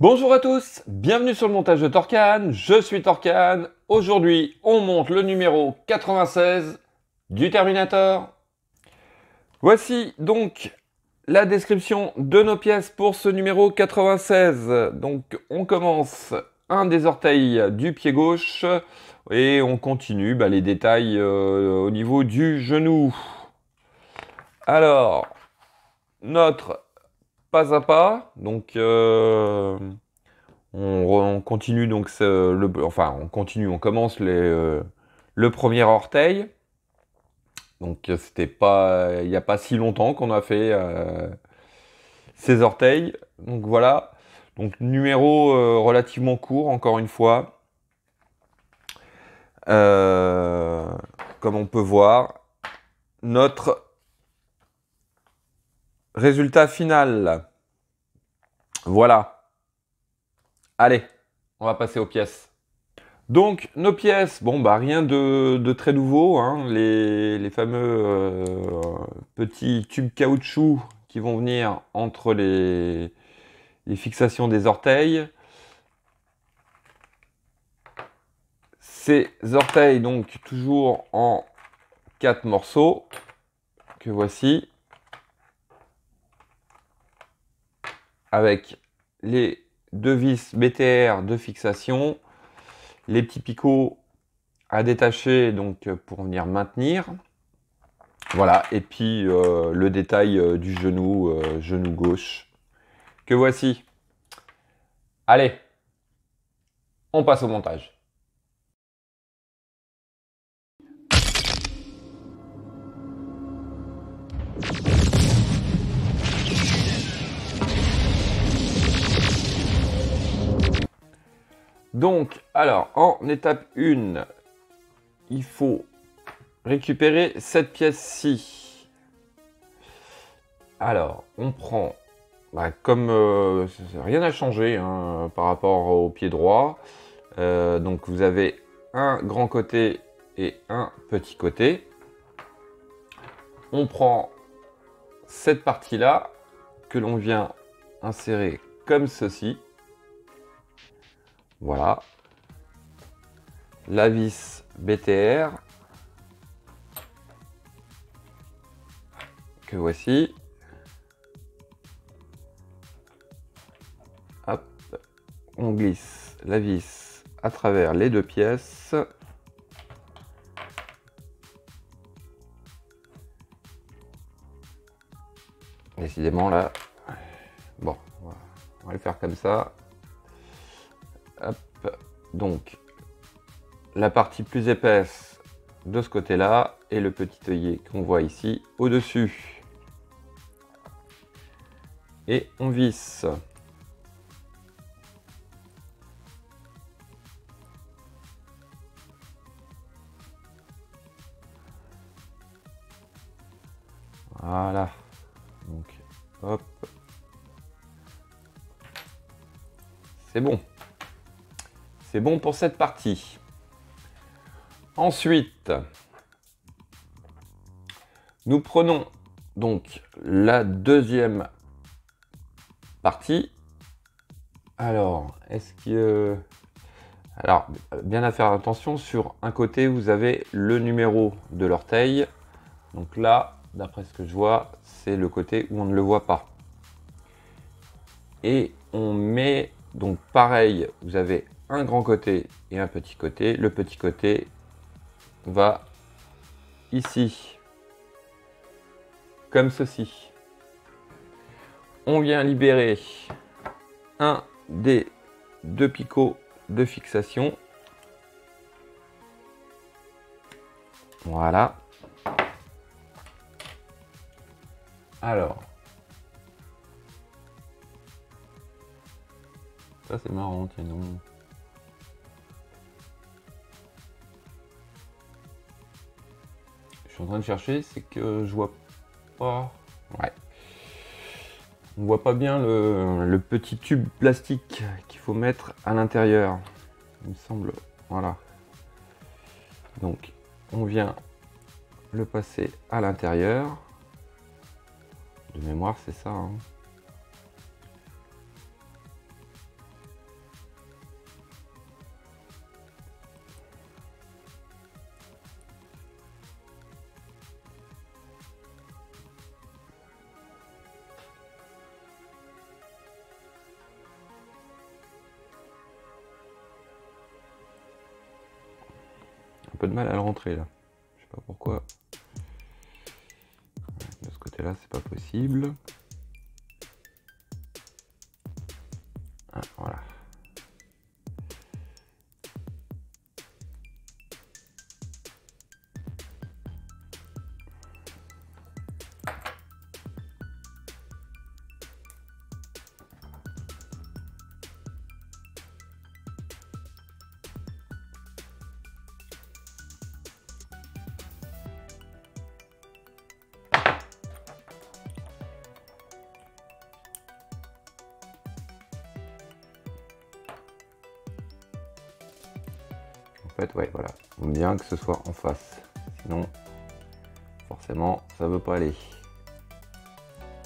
Bonjour à tous, bienvenue sur le montage de Torcan, je suis Torcan. Aujourd'hui, on monte le numéro 96 du Terminator. Voici donc la description de nos pièces pour ce numéro 96. Donc on commence un des orteils du pied gauche et on continue les détails au niveau du genou. Alors, notre pas à pas, donc on continue donc on commence le premier orteil. Donc c'était pas il n'y a pas si longtemps qu'on a fait ces orteils. Donc voilà. Donc numéro relativement court encore une fois. Comme on peut voir, notre résultat final. Voilà. Allez, on va passer aux pièces. Donc, nos pièces, rien de très nouveau, hein, les fameux petits tubes caoutchouc qui vont venir entre les fixations des orteils. Ces orteils, donc, toujours en 4 morceaux, que voici, avec les deux vis BTR de fixation, les petits picots à détacher donc pour venir maintenir. Voilà, et puis le détail du genou, genou gauche, que voici. Allez, on passe au montage. Donc, alors, en étape 1, il faut récupérer cette pièce-ci. Alors, on prend, comme rien n'a changé hein, par rapport au pied droit. Donc, vous avez un grand côté et un petit côté. On prend cette partie-là que l'on vient insérer comme ceci. Voilà. La vis BTR que voici. Hop. On glisse la vis à travers les deux pièces. Décidément là, bon, on va le faire comme ça. Hop. Donc, la partie plus épaisse de ce côté-là et le petit œillet qu'on voit ici au-dessus. Et on visse. Voilà. Donc, hop. C'est bon. C'est bon pour cette partie. Ensuite, nous prenons donc la deuxième partie. Alors, est-ce que... Alors, bien à faire attention, sur un côté, vous avez le numéro de l'orteil. Donc là, d'après ce que je vois, c'est le côté où on ne le voit pas. Et on met, donc pareil, vous avez un grand côté et un petit côté. Le petit côté va ici, comme ceci. On vient libérer un des deux picots de fixation. Voilà. Alors, ça c'est marrant, tiens non. Je suis en train de chercher, c'est que je vois pas. Ouais. On voit pas bien le petit tube plastique qu'il faut mettre à l'intérieur. Il me semble. Voilà. Donc, on vient le passer à l'intérieur. De mémoire, c'est ça. Hein. peu de mal à le rentrer là. Je sais pas pourquoi. De ce côté-là, c'est pas possible. Ah, voilà. En fait, ouais, voilà. Il faut bien que ce soit en face. Sinon, forcément, ça veut pas aller.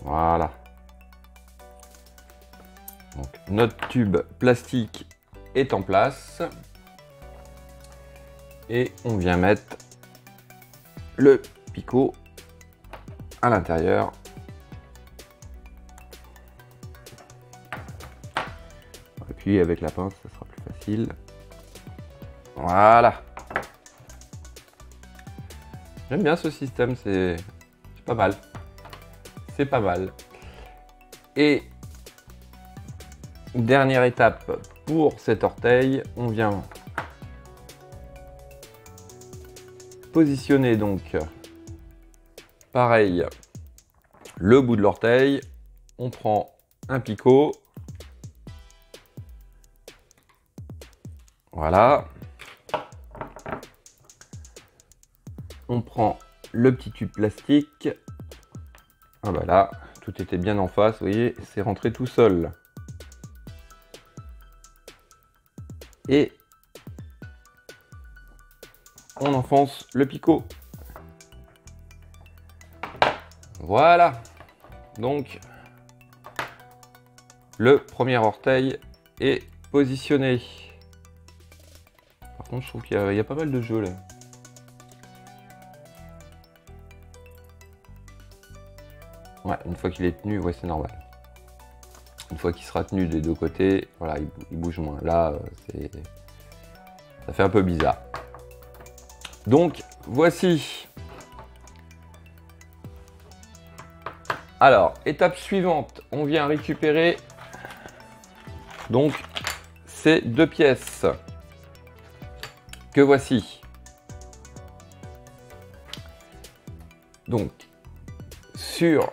Voilà. Donc, notre tube plastique est en place. Et on vient mettre le picot à l'intérieur. Et puis avec la pince, ça sera plus facile. Voilà. J'aime bien ce système, c'est pas mal. C'est pas mal. Et dernière étape pour cet orteil, on vient positionner donc pareil le bout de l'orteil. On prend un picot. Voilà. On prend le petit tube plastique. Ah bah là, tout était bien en face, vous voyez, c'est rentré tout seul. Et on enfonce le picot. Voilà. Donc, le premier orteil est positionné. Par contre, je trouve qu'il y a pas mal de jeu là. Ouais, une fois qu'il est tenu, ouais, c'est normal. Une fois qu'il sera tenu des deux côtés, voilà, il bouge moins. Là, ça fait un peu bizarre. Donc, voici. Alors, étape suivante, on vient récupérer donc ces deux pièces que voici. Donc, sur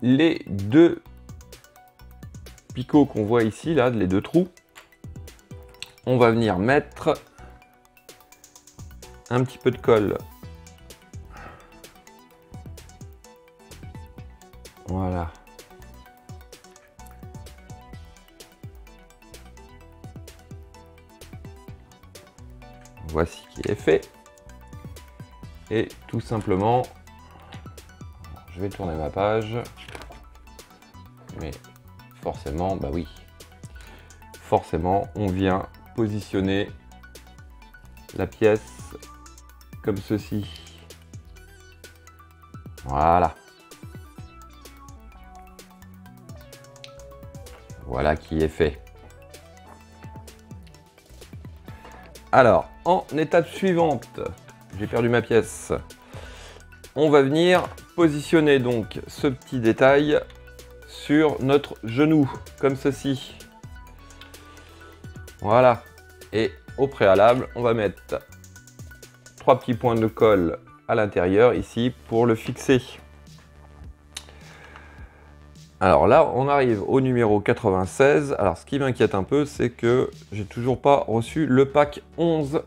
les deux picots qu'on voit ici, là, les deux trous, on va venir mettre un petit peu de colle. Voilà. Voici qui est fait. Et tout simplement, je vais tourner ma page. Mais forcément, bah oui. Forcément, on vient positionner la pièce comme ceci. Voilà. Voilà qui est fait. Alors, en étape suivante, j'ai perdu ma pièce. On va venir positionner donc ce petit détail sur notre genou, comme ceci. Voilà. Et au préalable, on va mettre 3 petits points de colle à l'intérieur ici pour le fixer. Alors là, on arrive au numéro 96. Alors ce qui m'inquiète un peu, c'est que j'ai toujours pas reçu le pack 11.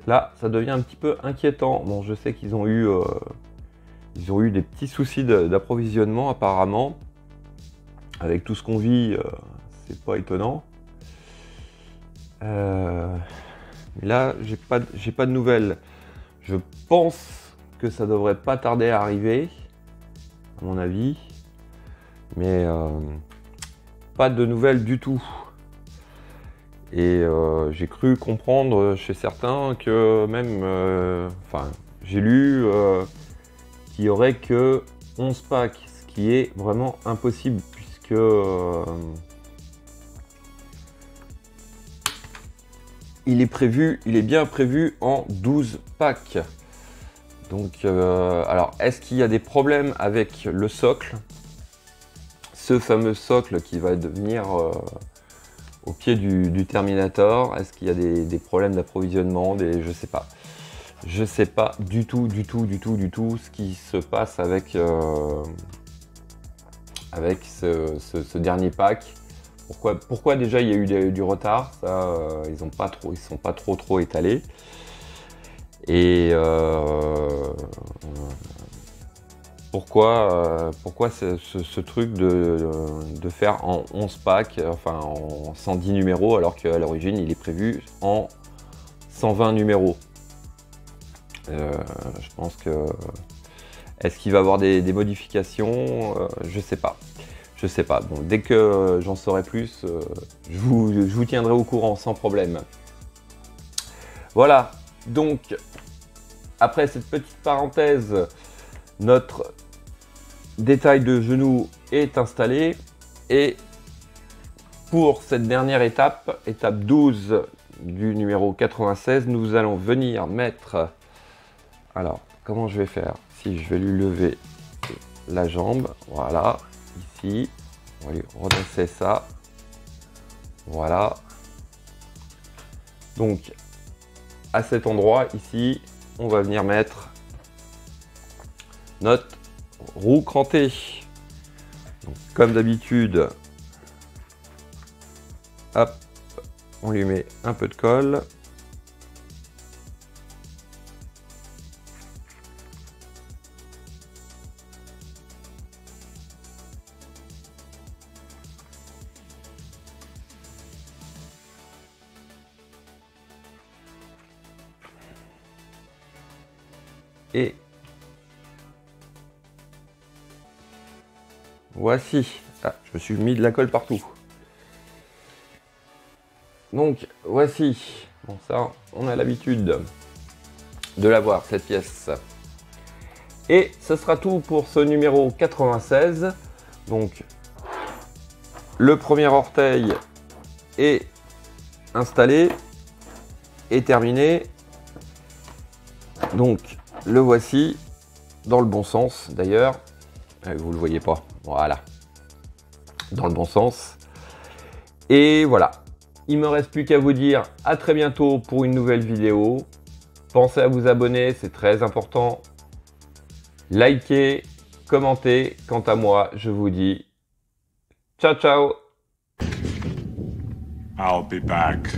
Là, ça devient un petit peu inquiétant. Bon, je sais qu'ils ont eu des petits soucis d'approvisionnement apparemment. Avec tout ce qu'on vit, c'est pas étonnant. Là, j'ai pas de nouvelles. Je pense que ça devrait pas tarder à arriver, à mon avis. Mais pas de nouvelles du tout. Et j'ai cru comprendre chez certains que même, enfin, j'ai lu qu'il n'y aurait que 11 packs, ce qui est vraiment impossible puisque il est bien prévu en 12 packs. Donc, alors, est-ce qu'il y a des problèmes avec le socle? Ce fameux socle qui va devenir au pied du Terminator. Est-ce qu'il y a des problèmes d'approvisionnement? Je sais pas. Je sais pas du tout ce qui se passe avec, avec ce dernier pack. Pourquoi déjà il y a eu du retard? Ça, ils sont pas trop étalés. Et pourquoi ce truc de faire en 11 packs, enfin en 110 numéros, alors qu'à l'origine il est prévu en 120 numéros. Je pense que... Est-ce qu'il va y avoir des modifications? Je sais pas. Je sais pas. Bon, dès que j'en saurai plus, je vous tiendrai au courant sans problème. Voilà. Donc, après cette petite parenthèse, notre détail de genou est installé. Et pour cette dernière étape, étape 12 du numéro 96, nous allons venir mettre... Alors, comment je vais faire? Si je vais lui lever la jambe, voilà, ici, on va lui redresser ça, voilà. Donc, à cet endroit, ici, on va venir mettre notre roue crantée. Donc, comme d'habitude, hop, on lui met un peu de colle. Et voici. Ah, je me suis mis de la colle partout. Donc voici. Bon, ça, on a l'habitude de l'avoir, cette pièce. Et ce sera tout pour ce numéro 96. Donc le premier orteil est installé et terminé. Donc le voici dans le bon sens d'ailleurs. Vous le voyez pas. Voilà. Dans le bon sens. Et voilà. Il me reste plus qu'à vous dire à très bientôt pour une nouvelle vidéo. Pensez à vous abonner, c'est très important. Likez, commentez. Quant à moi, je vous dis ciao ciao. I'll be back.